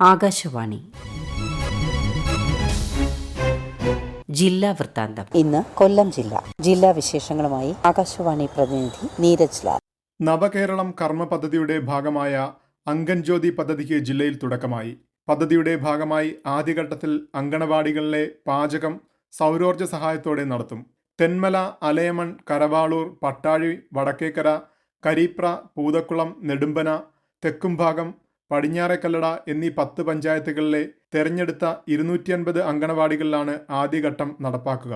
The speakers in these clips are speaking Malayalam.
ആകാശവാണി ജില്ലാ വൃത്താന്തം. ഇന്ന് കൊല്ലം ജില്ലാ വിശേഷങ്ങളുമായി ആകാശവാണി പ്രതിനിധി നീരജ് ലാൽ. നവകേരളം കർമ്മ പദ്ധതിയുടെ ഭാഗമായ അംഗൻജ്യോതി പദ്ധതിക്ക് ജില്ലയിൽ തുടക്കമായി. പദ്ധതിയുടെ ഭാഗമായി ആദ്യഘട്ടത്തിൽ അങ്കണവാടികളിലെ പാചകം സൗരോർജ്ജ സഹായത്തോടെ നടത്തും. തെന്മല, അലയമൺ, കരവാളൂർ, പട്ടാഴി, വടക്കേക്കര, കരീപ്ര, പൂതക്കുളം, നെടുമ്പന, തെക്കുംഭാഗം, പടിഞ്ഞാറേക്കല്ലട എന്നീ 10 പഞ്ചായത്തുകളിലെ തെരഞ്ഞെടുത്ത 250 അങ്കണവാടികളിലാണ് ആദ്യഘട്ടം നടപ്പാക്കുക.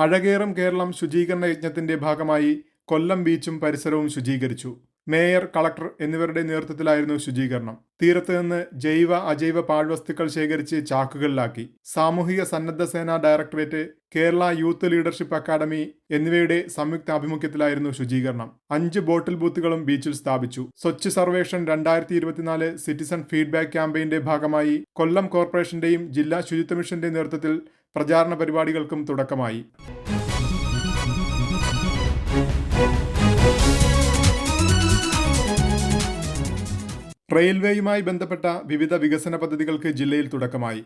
അഴകേറും കേരളം ശുചീകരണ യജ്ഞത്തിന്റെ ഭാഗമായി കൊല്ലം ബീച്ചും പരിസരവും ശുചീകരിച്ചു. മേയർ, കളക്ടർ എന്നിവരുടെ നേതൃത്വത്തിലായിരുന്നു ശുചീകരണം. തീരത്ത് നിന്ന് ജൈവ അജൈവ പാഴ്വസ്തുക്കൾ ശേഖരിച്ച് ചാക്കുകളിലാക്കി. സാമൂഹിക സന്നദ്ധ സേന directorate, Kerala youth leadership academy എന്നിവയുടെ സംയുക്ത ആഭിമുഖ്യത്തിലായിരുന്നു ശുചീകരണം. 5 ബോട്ടിൽ ബൂത്തുകളും ബീച്ചിൽ സ്ഥാപിച്ചു. സ്വച്ഛ് സർവേഷൻ 2024 സിറ്റിസൺ ഫീഡ്ബാക്ക് ക്യാമ്പയിന്റെ ഭാഗമായി കൊല്ലം കോർപ്പറേഷന്റെയും ജില്ലാ ശുചിത്വ മിഷന്റെ നേതൃത്വത്തിൽ പ്രചാരണ പരിപാടികൾക്കും തുടക്കമായി. റെയിൽവേയുമായി ബന്ധപ്പെട്ട വിവിധ വികസന പദ്ധതികൾക്ക് ജില്ലയിൽ തുടക്കമായി.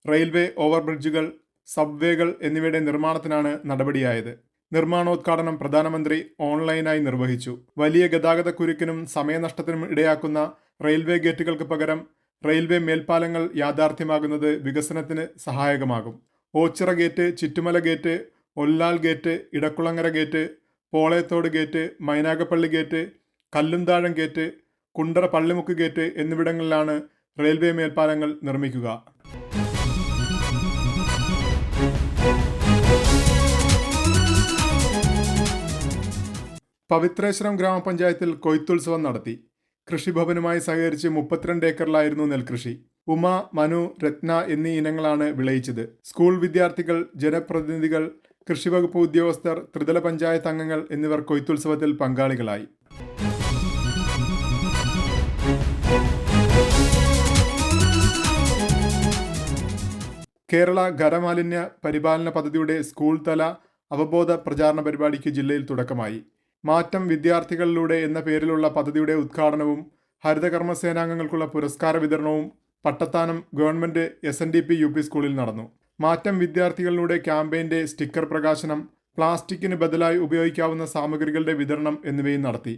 റെയിൽവേ ഓവർബ്രിഡ്ജുകൾ, സബ്വേകൾ എന്നിവയുടെ നിർമ്മാണത്തിനാണ് നടപടിയായത്. നിർമ്മാണോദ്ഘാടനം പ്രധാനമന്ത്രി ഓൺലൈനായി നിർവഹിച്ചു. വലിയ ഗതാഗത കുരുക്കിനും സമയനഷ്ടത്തിനും ഇടയാക്കുന്ന റെയിൽവേ ഗേറ്റുകൾക്ക് പകരം റെയിൽവേ മേൽപ്പാലങ്ങൾ യാഥാർത്ഥ്യമാകുന്നത് വികസനത്തിന് സഹായകമാകും. Ochira gate, Chittumala gate, Ollal gate, Edakkulangara gate, Polayathodu gate, Mynagappally gate, Kallumthazham gate, Kundara Pallimukku gate എന്നിവിടങ്ങളിലാണ് റെയിൽവേ മേൽപ്പാലങ്ങൾ നിർമ്മിക്കുക. പവിത്രേശ്വരം ഗ്രാമപഞ്ചായത്തിൽ കൊയ്ത്തുത്സവം നടത്തി. കൃഷിഭവനുമായി സഹകരിച്ച് 32 ഏക്കറിലായിരുന്നു നെൽകൃഷി. ഉമ, മനു, രത്ന എന്നീ ഇനങ്ങളാണ് വിളയിച്ചത്. സ്കൂൾ വിദ്യാർത്ഥികൾ, ജനപ്രതിനിധികൾ, കൃഷിവകുപ്പ് ഉദ്യോഗസ്ഥർ, ത്രിതല പഞ്ചായത്ത് അംഗങ്ങൾ എന്നിവർ കൊയ്ത്തുത്സവത്തിൽ പങ്കാളികളായി. കേരള ഖരമാലിന്യ പരിപാലന പദ്ധതിയുടെ സ്കൂൾ തല അവബോധ പ്രചാരണ പരിപാടിക്ക് ജില്ലയിൽ തുടക്കമായി. മാറ്റം വിദ്യാർത്ഥികളിലൂടെ എന്ന പേരിലുള്ള പദ്ധതിയുടെ ഉദ്ഘാടനവും ഹരിതകർമ്മ സേനാംഗങ്ങൾക്കുള്ള പുരസ്കാര വിതരണവും പട്ടത്താനം ഗവൺമെന്റ് SNDP UP സ്കൂളിൽ നടന്നു. മാറ്റം വിദ്യാർത്ഥികളിലൂടെ ക്യാമ്പയിന്റെ സ്റ്റിക്കർ പ്രകാശനം, പ്ലാസ്റ്റിക്കിന് ബദലായി ഉപയോഗിക്കാവുന്ന സാമഗ്രികളുടെ വിതരണം എന്നിവയും നടത്തി.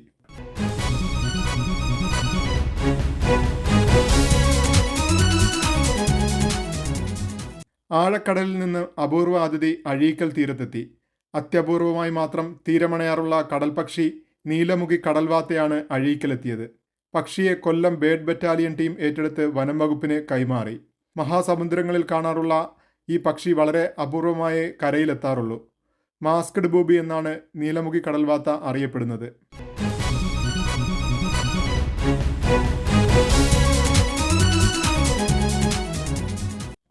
ആഴക്കടലിൽ നിന്ന് അപൂർവ അതിഥി അഴീക്കൽ തീരത്തെത്തി. അത്യപൂർവമായി മാത്രം തീരമണയാറുള്ള കടൽപക്ഷി നീലമുഖി കടൽവാത്തയാണ് അഴീക്കലെത്തിയത്. പക്ഷിയെ കൊല്ലം ബേഡ് ബറ്റാലിയൻ ടീം ഏറ്റെടുത്ത് വനം വകുപ്പിന് കൈമാറി. മഹാസമുദ്രങ്ങളിൽ കാണാറുള്ള ഈ പക്ഷി വളരെ അപൂർവമായേ കരയിലെത്താറുള്ളൂ. മാസ്ക്ഡ് ബൂബി എന്നാണ് നീലമുഖി കടൽവാത്ത അറിയപ്പെടുന്നത്.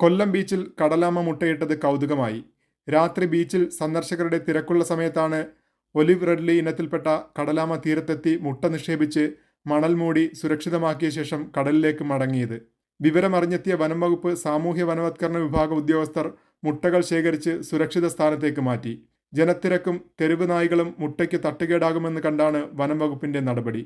കൊല്ലം ബീച്ചിൽ കടലാമ മുട്ടയിട്ടത് കൗതുകമായി. രാത്രി ബീച്ചിൽ സന്ദർശകരുടെ തിരക്കുള്ള സമയത്താണ് ഒലിവ് റെഡ്ലി ഇനത്തിൽപ്പെട്ട കടലാമ തീരത്തെത്തി മുട്ട നിക്ഷേപിച്ച് മണൽ മൂടി സുരക്ഷിതമാക്കിയ ശേഷം കടലിലേക്ക് മടങ്ങിയത്. വിവരമറിഞ്ഞെത്തിയ വനം വകുപ്പ് സാമൂഹ്യ വനവത്കരണ വിഭാഗ ഉദ്യോഗസ്ഥർ മുട്ടകൾ ശേഖരിച്ച് സുരക്ഷിത സ്ഥാനത്തേക്ക് മാറ്റി. ജനത്തിരക്കും തെരുവ് നായ്ക്കളും മുട്ടയ്ക്ക് തട്ടുകേടാകുമെന്ന് കണ്ടാണ് വനം വകുപ്പിന്റെ നടപടി.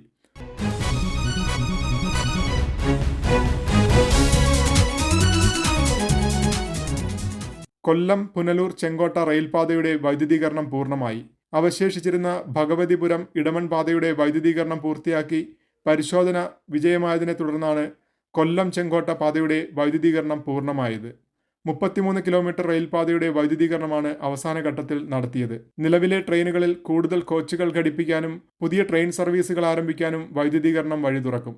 കൊല്ലം പുനലൂർ ചെങ്കോട്ട റെയിൽപാതയുടെ വൈദ്യുതീകരണം പൂർണ്ണമായി. അവശേഷിച്ചിരുന്ന ഭഗവതിപുരം ഇടമൺ പാതയുടെ വൈദ്യുതീകരണം പൂർത്തിയാക്കി. പരിശോധന വിജയമായതിനെ തുടർന്നാണ് കൊല്ലം ചെങ്കോട്ട പാതയുടെ വൈദ്യുതീകരണം പൂർണ്ണമായത്. 33 കിലോമീറ്റർ റെയിൽപാതയുടെ വൈദ്യുതീകരണമാണ് അവസാന ഘട്ടത്തിൽ നടത്തിയത്. നിലവിലെ ട്രെയിനുകളിൽ കൂടുതൽ കോച്ചുകൾ ഘടിപ്പിക്കാനും പുതിയ ട്രെയിൻ സർവീസുകൾ ആരംഭിക്കാനും വൈദ്യുതീകരണം വഴി തുറക്കും.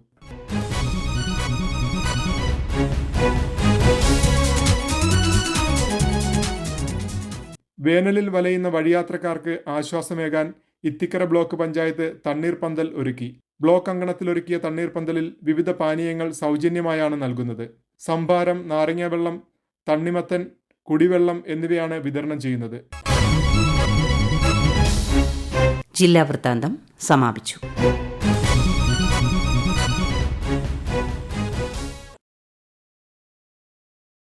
വേനലിൽ വലയുന്ന വഴിയാത്രക്കാർക്ക് ആശ്വാസമേകാൻ ഇത്തിക്കര ബ്ലോക്ക് പഞ്ചായത്ത് തണ്ണീർപന്തൽ ഒരുക്കി. ബ്ലോക്ക് അങ്കണത്തിലൊരുക്കിയ തണ്ണീർപന്തലിൽ വിവിധ പാനീയങ്ങൾ സൗജന്യമായാണ് നൽകുന്നത്. സംഭാരം, നാരങ്ങാവെള്ളം, തണ്ണിമത്തൻ, കുടിവെള്ളം എന്നിവയാണ് വിതരണം ചെയ്യുന്നത്. ജില്ലാ വൃത്താന്തം സമാപിച്ചു.